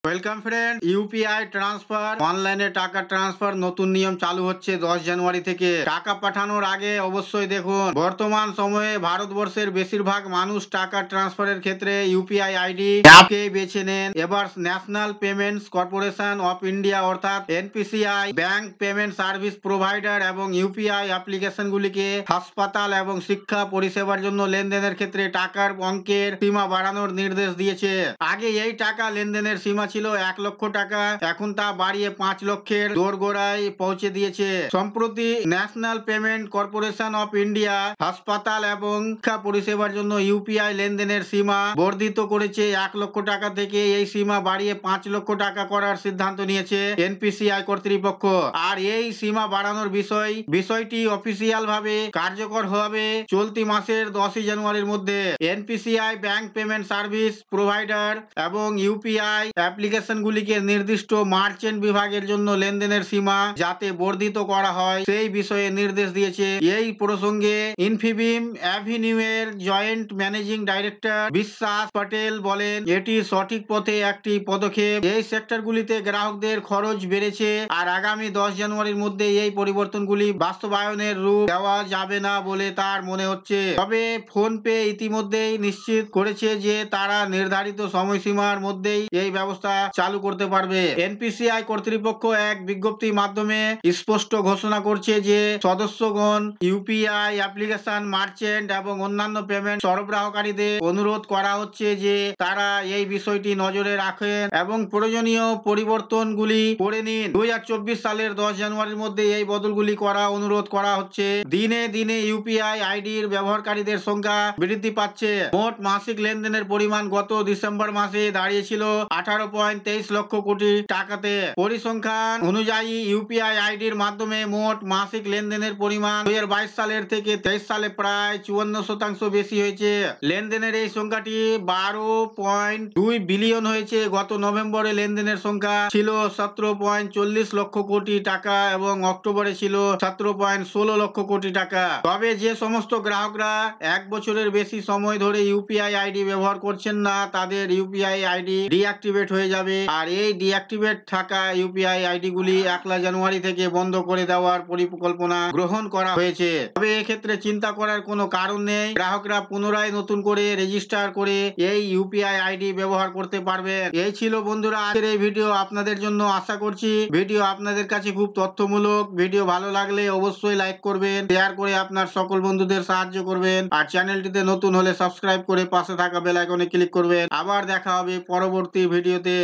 Welcome friend. UPI transfer, অনলাইনে টাকা transfer নতুন নিয়ম চালু হচ্ছে 10 জানুয়ারি থেকে। টাকা পাঠানোর আগে অবশ্যই দেখুন, বর্তমান সময়ে ভারতবর্ষের বেশিরভাগ মানুষ টাকা ট্রান্সফারের ক্ষেত্রে ইউপিআই আইডি অ্যাপকে বেছে নেন। এবার national payments corporation of India অর্থাৎ NPCI bank payment service provider এবং ইউপিআই অ্যাপ্লিকেশনগুলিকে হাসপাতাল এবং শিক্ষা পরিষেবার জন্য লেনদেনের ক্ষেত্রে টাকার অঙ্কের সীমা বাড়ানোর নির্দেশ দিয়েছে। আগে এই টাকা লেনদেনের সীমা ছিল 1 লক্ষ টাকা, এখন তা বাড়িয়ে 5 লক্ষের দোরগোড়ায় পৌঁছে দিয়েছে। সম্প্রতি national payment corporation of India হাসপাতাল এবং শিক্ষা পরিষেবার জন্য ইউপিআই লেনদেনের সীমা বর্ধিত করেছে। 1 লক্ষ টাকা থেকে এই সীমা বাড়িয়ে 5 লক্ষ টাকা করার সিদ্ধান্ত নিয়েছে এনপিসিআই কর্তৃপক্ষ। আর এই সীমা বাড়ানোর বিষয়টি অফিসিয়াল ভাবে কার্যকর হবে চলতি মাসের 10 জানুয়ারির মধ্যে। NPCI bank payment service provider এবং ইউপিআই অ্যাপ্লিকেশনগুলিকে নির্দিষ্ট মার্চেন্ট বিভাগের জন্য লেনদেনের সীমা যাতে বর্ধিত করা হয় সেই বিষয়ে নির্দেশ দিয়েছে। এই প্রসঙ্গে ইনফিবিম অ্যাভিনিউ এর জয়েন্ট ম্যানেজিং ডাইরেক্টর বিশ্বাস পটেল বলেন, এটি সঠিক পথে একটি পদক্ষেপ। এই সেক্টরগুলিতে গ্রাহকদের খরচ বেড়েছে আর আগামী 10 জানুয়ারির মধ্যে এই পরিবর্তনগুলি বাস্তবায়নের রূপ দেওয়া যাবে না বলে তার মনে হচ্ছে। তবে ফোন পে ইতিমধ্যেই নিশ্চিত করেছে যে তারা নির্ধারিত সময়সীমার মধ্যেই এই ব্যবস্থা চালু করতে পারবে। এনপিসিআই কর্তৃপক্ষ এক বিজ্ঞপ্তির মাধ্যমে স্পষ্ট ঘোষণা করছে যে সদস্যগণ ইউপিআই অ্যাপ্লিকেশন মার্চেন্ট এবং অন্যান্য পেমেন্ট সরবরাহকারীদের অনুরোধ করা হচ্ছে যে তারা এই বিষয়টি নজরে রাখেন এবং প্রয়োজনীয় পরিবর্তনগুলি করে নিন। 2024 সালের 10 জানুয়ারির মধ্যে এই বদলগুলি করা অনুরোধ করা হচ্ছে। দিনে দিনে ইউপিআই আইডির ব্যবহারকারীদের সংখ্যা বৃদ্ধি পাচ্ছে। মোট মাসিক লেনদেনের পরিমাণ গত ডিসেম্বর মাসে দাঁড়িয়েছিল 18.23 লক্ষ কোটি টাকাতে। পরিসংখ্যান অনুযায়ী ইউপিআই আইডির মাধ্যমে মোট মাসিক লেনদেনের পরিমাণ 2022 সালের থেকে 23 সালে প্রায় 54% বেশি হয়েছে। লেনদেনের এই সংখ্যাটি 12.2 বিলিয়ন হয়েছে। গত নভেম্বরে লেনদেনের সংখ্যা ছিল 17.40 লক্ষ কোটি টাকা এবং অক্টোবরে ছিল 17.16 লক্ষ কোটি টাকা। তবে যে সমস্ত গ্রাহকরা 1 বছরের বেশি সময় ধরে ইউপিআই আইডি ব্যবহার করছেন না তাদের ইউপিআই আইডি ডিঅ্যাক্টিভেট হয়ে যাবে। আর এই ডিঅ্যাক্টিভেট থাকা ইউপিআই আইডি গুলি 1 জানুয়ারি থেকে বন্ধ করে দেওয়ার পরিকল্পনা গ্রহণ করা হয়েছে। তবে এক্ষেত্রে চিন্তা করার কোনো কারণ নেই। গ্রাহকরা পুনরায় নতুন করে রেজিস্টার করে এই ইউপিআই আইডি ব্যবহার করতে পারবেন। এই ছিল বন্ধুরা আজকের এই ভিডিও আপনাদের জন্য। আশা করছি ভিডিও আপনাদের কাছে খুব তথ্যমূলক। ভিডিও ভালো লাগলে অবশ্যই লাইক করবেন, শেয়ার করে আপনার সকল বন্ধুদের সাহায্য করবেন আর চ্যানেলটিতে নতুন হলে সাবস্ক্রাইব করে পাশে থাকা বেল আইকনে ক্লিক করবেন। আবার দেখা হবে পরবর্তী ভিডিওতে।